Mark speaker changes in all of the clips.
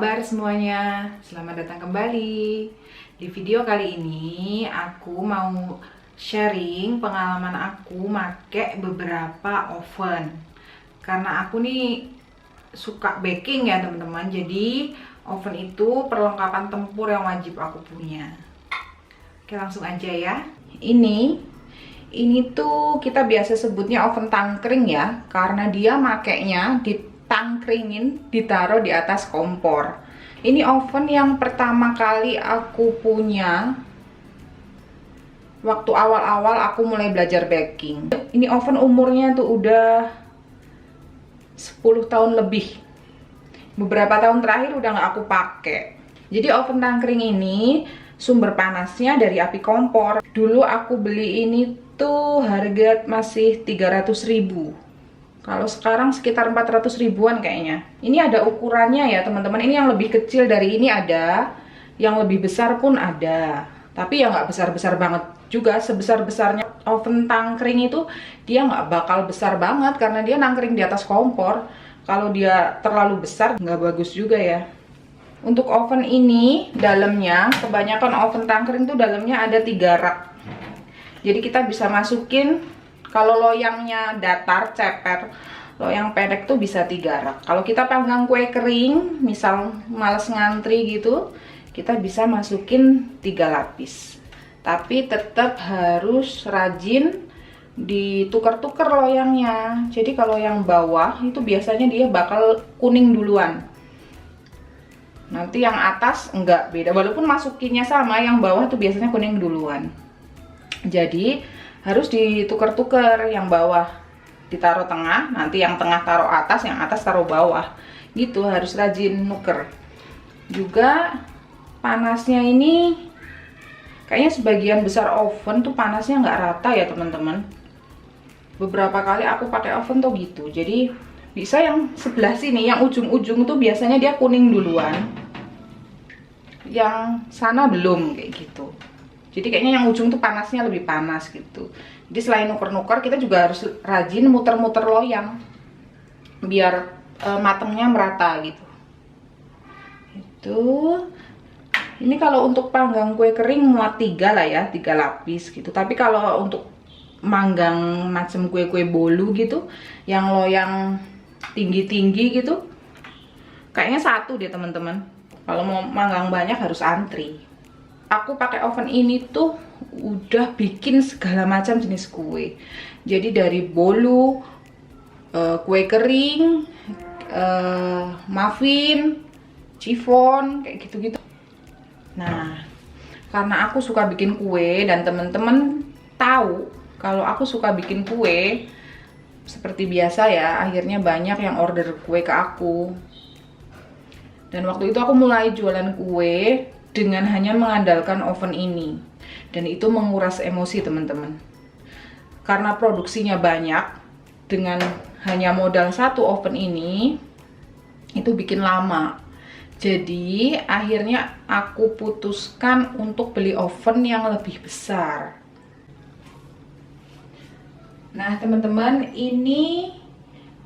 Speaker 1: kabar semuanya? Selamat datang kembali. Di video kali ini aku mau sharing pengalaman aku make beberapa oven. Karena aku nih suka baking ya teman-teman. Jadi oven itu perlengkapan tempur yang wajib aku punya. Oke, langsung aja ya. Ini tuh kita biasa sebutnya oven tangkring ya, karena dia makainya ditangkringin, ditaruh di atas kompor. Ini oven yang pertama kali aku punya waktu awal-awal aku mulai belajar baking. Ini oven umurnya tuh udah 10 tahun lebih. Beberapa tahun terakhir udah nggak aku pakai. Jadi oven tangkring ini sumber panasnya dari api kompor. Dulu aku beli ini tuh harga masih 300.000. Kalau sekarang sekitar 400 ribuan kayaknya. Ini ada ukurannya ya teman-teman. Ini yang lebih kecil dari ini ada, yang lebih besar pun ada. Tapi ya nggak besar-besar banget juga. Sebesar-besarnya oven tangkring itu dia nggak bakal besar banget karena dia nangkring di atas kompor. Kalau dia terlalu besar nggak bagus juga ya. Untuk oven ini dalamnya, kebanyakan oven tangkring tuh dalamnya ada 3 rak. Jadi kita bisa masukin, kalau loyangnya datar, ceper, loyang pendek tuh bisa 3 rak. Kalau kita panggang kue kering, misal males ngantri gitu, kita bisa masukin 3 lapis. Tapi tetap harus rajin ditukar-tukar loyangnya. Jadi kalau yang bawah itu biasanya dia bakal kuning duluan. Nanti yang atas enggak, beda. Walaupun masukinnya sama, yang bawah tuh biasanya kuning duluan. Jadi harus ditukar-tukar, yang bawah ditaruh tengah, nanti yang tengah taruh atas, yang atas taruh bawah. Gitu, harus rajin nuker. Juga panasnya ini kayaknya sebagian besar oven tuh panasnya nggak rata ya teman-teman. Beberapa kali aku pakai oven tuh gitu. Jadi bisa yang sebelah sini, yang ujung-ujung tuh biasanya dia kuning duluan, yang sana belum, kayak gitu. Jadi kayaknya yang ujung tuh panasnya lebih panas gitu. Jadi selain nuker-nuker, kita juga harus rajin muter-muter loyang biar matangnya merata gitu. Itu. Ini kalau untuk panggang kue kering muat 3 lah ya, 3 lapis gitu. Tapi kalau untuk manggang macam kue-kue bolu gitu, yang loyang tinggi-tinggi gitu, kayaknya 1 deh teman-teman. Kalau mau manggang banyak harus antri. Aku pakai oven ini tuh udah bikin segala macam jenis kue. Jadi dari bolu, kue kering, muffin, chiffon, kayak gitu-gitu. Nah, karena aku suka bikin kue dan temen-temen tahu kalau aku suka bikin kue, seperti biasa ya, akhirnya banyak yang order kue ke aku. Dan waktu itu aku mulai jualan kue dengan hanya mengandalkan oven ini. Dan itu menguras emosi teman-teman. Karena produksinya banyak, dengan hanya modal 1 oven ini, itu bikin lama. Jadi akhirnya aku putuskan untuk beli oven yang lebih besar. Nah teman-teman, ini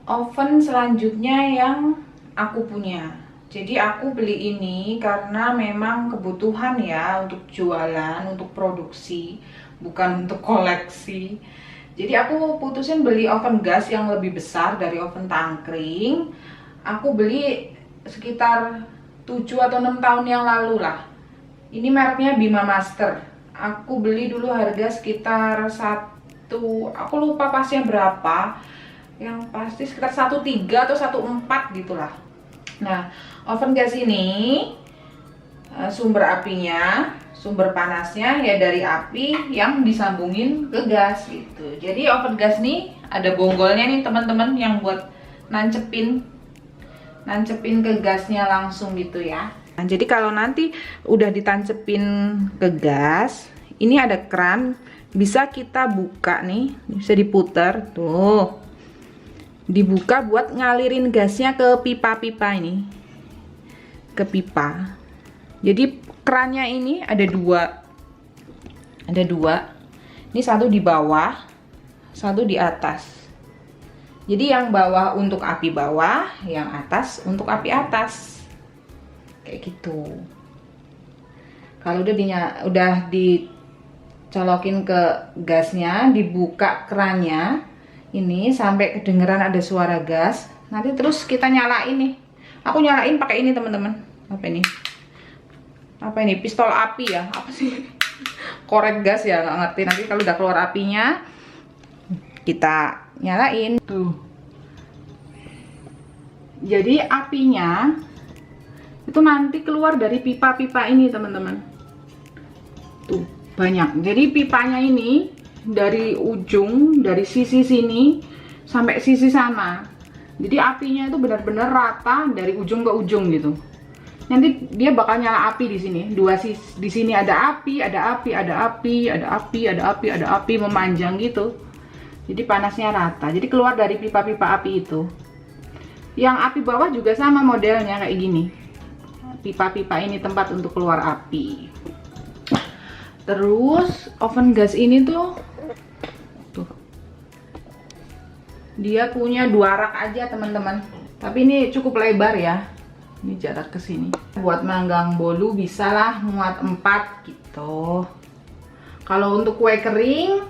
Speaker 1: oven selanjutnya yang aku punya. Jadi aku beli ini karena memang kebutuhan ya, untuk jualan, untuk produksi, bukan untuk koleksi. Jadi aku putusin beli oven gas yang lebih besar dari oven tangkring. Aku beli sekitar 7 atau 6 tahun yang lalu lah. Ini mereknya Bima Master. Aku beli dulu harga sekitar aku lupa pasnya berapa. Yang pasti sekitar 1,3 atau 1,4 gitulah. Nah, oven gas ini sumber apinya, sumber panasnya ya dari api yang disambungin ke gas gitu. Jadi oven gas nih ada bonggolnya nih teman-teman, yang buat nancepin ke gasnya langsung gitu ya. Nah, jadi kalau nanti udah ditancepin ke gas, ini ada keran, bisa kita buka nih, bisa diputar tuh. Dibuka buat ngalirin gasnya ke pipa-pipa ini, ke pipa. Jadi kerannya ini ada dua, ini 1 di bawah, 1 di atas. Jadi yang bawah untuk api bawah, yang atas untuk api atas. kayak gitu. Kalau udah dicolokin ke gasnya, dibuka kerannya ini sampai kedengeran ada suara gas. Nanti terus kita nyalain nih. Aku nyalain pakai ini teman-teman. Apa ini? Apa ini? Pistol api ya? Apa sih? Korek gas ya, nggak ngerti. Nanti kalau udah keluar apinya, kita nyalain. Tuh. Jadi apinya itu nanti keluar dari pipa-pipa ini teman-teman. Tuh, banyak. Jadi pipanya ini dari ujung, dari sisi sini sampai sisi sana. Jadi apinya itu benar-benar rata dari ujung ke ujung gitu. Nanti dia bakal nyala api di sini. Dua sisi, di sini ada api, ada api, ada api, ada api, ada api, ada api memanjang gitu. Jadi panasnya rata. Jadi keluar dari pipa-pipa api itu. Yang api bawah juga sama modelnya kayak gini. Pipa-pipa ini tempat untuk keluar api. Terus oven gas ini tuh dia punya 2 rak aja teman-teman. Tapi ini cukup lebar ya. Ini jarak ke sini. Buat manggang bolu bisa lah muat 4 gitu. Kalau untuk kue kering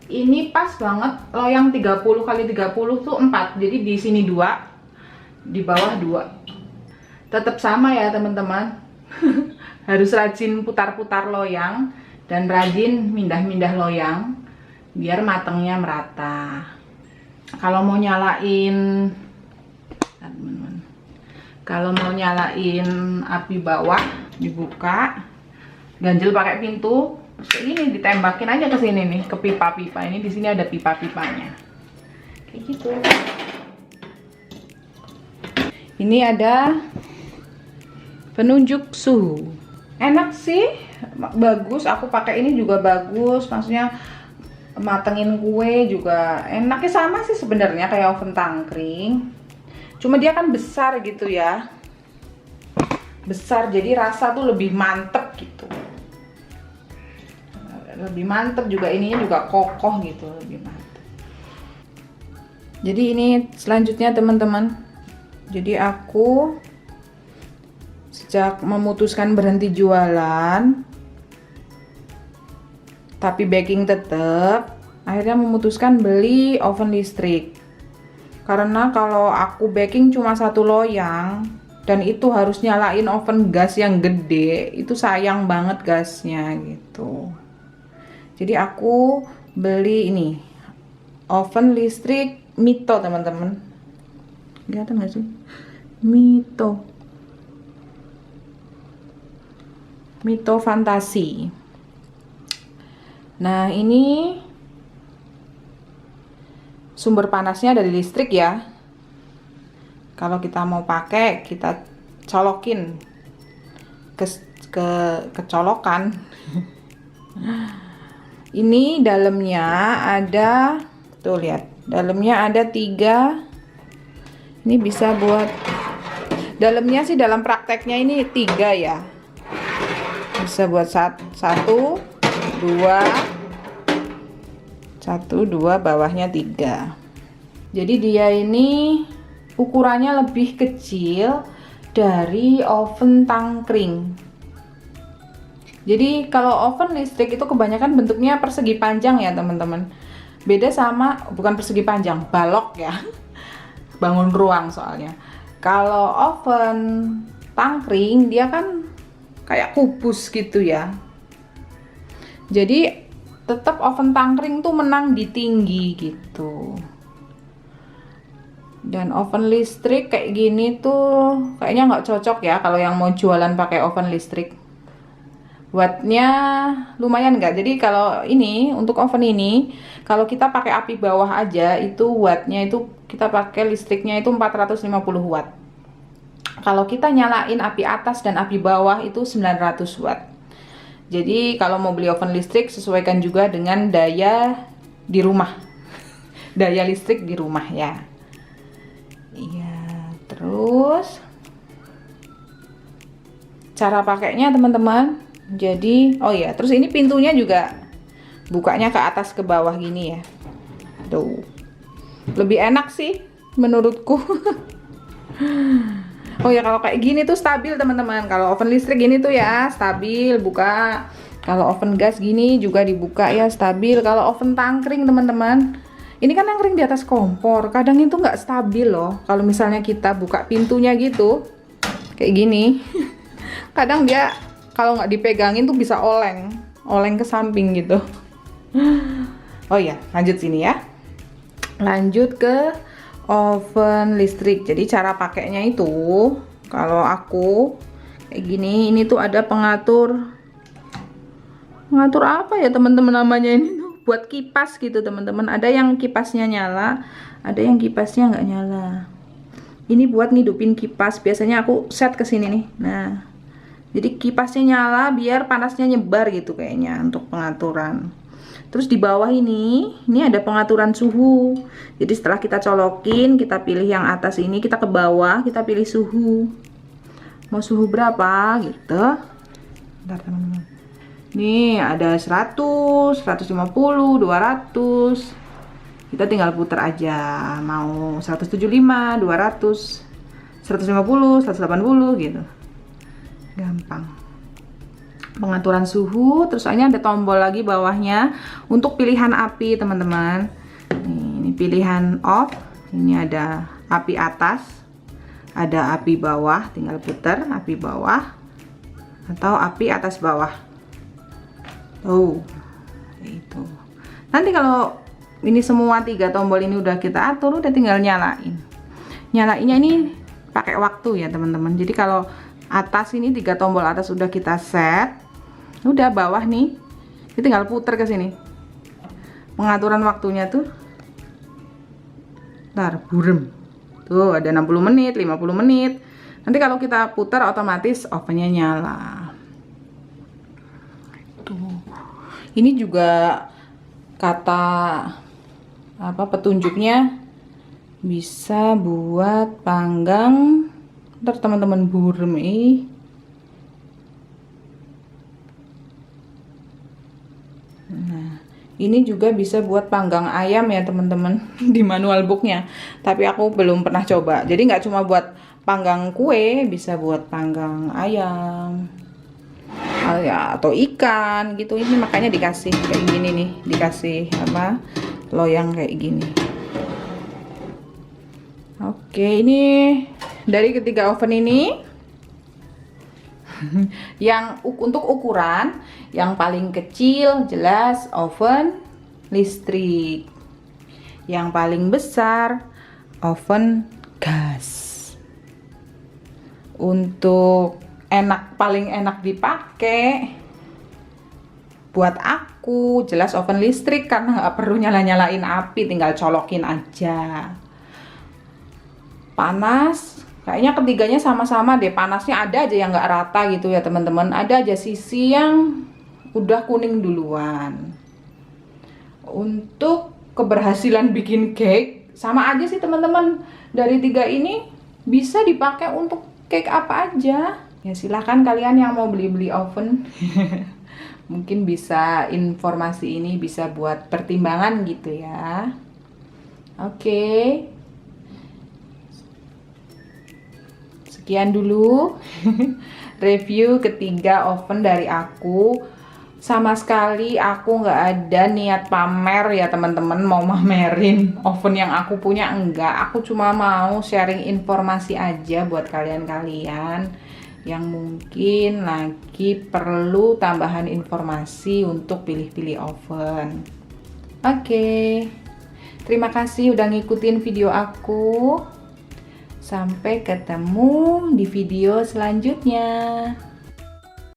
Speaker 1: ini pas banget, loyang 30 x 30 tuh 4. Jadi di sini 2, di bawah 2. Tetap sama ya teman-teman. Harus rajin putar-putar loyang dan rajin mindah-mindah loyang biar matangnya merata. Kalau mau nyalain api bawah, dibuka, ganjel pakai pintu, terus kayak gini ditembakin aja ke sini nih, ke pipa-pipa ini. Di sini ada pipa-pipanya. Kayak gitu. Ini ada penunjuk suhu. Enak sih, bagus. Aku pakai ini juga bagus. Maksudnya matengin kue juga enaknya sama sih sebenarnya kayak oven tangkring. Cuma dia kan besar gitu ya. Besar jadi rasa tuh lebih mantep gitu. Lebih mantep juga, ininya juga kokoh gitu, lebih mantep. Jadi ini selanjutnya teman-teman. Jadi aku sejak memutuskan berhenti jualan tapi baking tetap, akhirnya memutuskan beli oven listrik. Karena kalau aku baking cuma 1 loyang dan itu harus nyalain oven gas yang gede, itu sayang banget gasnya gitu. Jadi aku beli ini oven listrik Mito teman-teman. Kelihatan nggak sih? Mito Fantasi. Nah, ini sumber panasnya dari listrik ya. Kalau kita mau pakai, kita colokin ke colokan. Ini dalamnya ada, tuh lihat, dalamnya ada 3. Ini bisa buat, dalamnya sih dalam prakteknya ini 3 ya. Bisa buat 1, 2, bawahnya 3. Jadi dia ini ukurannya lebih kecil dari oven tangkring. Jadi kalau oven listrik itu kebanyakan bentuknya persegi panjang ya teman-teman. Beda sama, bukan persegi panjang, balok ya. Bangun ruang soalnya. Kalau oven tangkring dia kan kayak kubus gitu ya. Jadi tetap oven tangkring tuh menang di tinggi gitu. Dan oven listrik kayak gini tuh kayaknya nggak cocok ya kalau yang mau jualan pakai oven listrik. Wattnya lumayan nggak? Jadi kalau ini untuk oven ini, kalau kita pakai api bawah aja itu wattnya itu kita pakai listriknya itu 450 watt. Kalau kita nyalain api atas dan api bawah itu 900 watt. Jadi kalau mau beli oven listrik sesuaikan juga dengan daya di rumah. Daya listrik di rumah ya. Iya, terus cara pakainya teman-teman. Jadi, oh ya, terus ini pintunya juga bukanya ke atas ke bawah gini ya. Tuh. Lebih enak sih menurutku. Oh ya, kalau kayak gini tuh stabil teman-teman. Kalau oven listrik gini tuh ya stabil, buka. Kalau oven gas gini juga dibuka ya stabil. Kalau oven tangkring teman-teman, ini kan tangkring di atas kompor, kadang itu nggak stabil loh. Kalau misalnya kita buka pintunya gitu, kayak gini, kadang dia kalau nggak dipegangin tuh bisa oleng ke samping gitu. Oh ya, lanjut sini ya. Lanjut ke oven listrik. Jadi cara pakainya itu, kalau aku kayak gini, ini tuh ada pengatur apa ya teman-teman namanya ini tuh, buat kipas gitu teman-teman. Ada yang kipasnya nyala, ada yang kipasnya nggak nyala. Ini buat ngidupin kipas. Biasanya aku set ke sini nih. Nah, jadi kipasnya nyala biar panasnya nyebar gitu kayaknya untuk pengaturan. Terus di bawah ini ada pengaturan suhu. Jadi setelah kita colokin, kita pilih yang atas ini, kita ke bawah, kita pilih suhu. Mau suhu berapa gitu. Bentar teman-teman. Nih ada 100, 150, 200. Kita tinggal putar aja. Mau 175, 200, 150, 180 gitu. Gampang. Pengaturan suhu, terus ini ada tombol lagi bawahnya untuk pilihan api teman-teman. Ini pilihan off, ini ada api atas, ada api bawah, tinggal putar api bawah atau api atas bawah. Oh, itu. Nanti kalau ini semua 3 tombol ini udah kita atur, udah tinggal nyalain. Nyalainnya ini pakai waktu ya teman-teman. Jadi kalau atas ini 3 tombol atas udah kita set, udah bawah nih kita tinggal puter ke sini. Pengaturan waktunya tuh ntar burem tuh ada 60 menit 50 menit. Nanti kalau kita putar otomatis ovennya nyala tuh. Ini juga kata apa petunjuknya bisa buat panggang. Ntar teman-teman burem Nah, ini juga bisa buat panggang ayam ya teman-teman di manual booknya. Tapi aku belum pernah coba. Jadi nggak cuma buat panggang kue, bisa buat panggang ayam, ya atau ikan gitu. Ini makanya dikasih kayak gini nih, dikasih apa loyang kayak gini. Oke, ini dari ketiga oven ini. Yang untuk ukuran yang paling kecil jelas oven listrik, yang paling besar oven gas. Untuk paling enak dipakai buat aku jelas oven listrik karena nggak perlu nyala-nyalain api, tinggal colokin aja. Panas kayaknya ketiganya sama-sama deh, panasnya ada aja yang nggak rata gitu ya teman-teman. Ada aja sisi yang udah kuning duluan. Untuk keberhasilan bikin cake sama aja sih teman-teman. Dari 3 ini bisa dipakai untuk cake apa aja. Ya silahkan kalian yang mau beli-beli oven. Mungkin bisa informasi ini bisa buat pertimbangan gitu ya. Oke. Sekian dulu review ketiga oven dari aku. Sama sekali aku nggak ada niat pamer ya teman-teman, mau mamerin oven yang aku punya, enggak. Aku cuma mau sharing informasi aja buat kalian-kalian yang mungkin lagi perlu tambahan informasi untuk pilih-pilih oven. Oke, terima kasih udah ngikutin video aku. Sampai ketemu di video selanjutnya.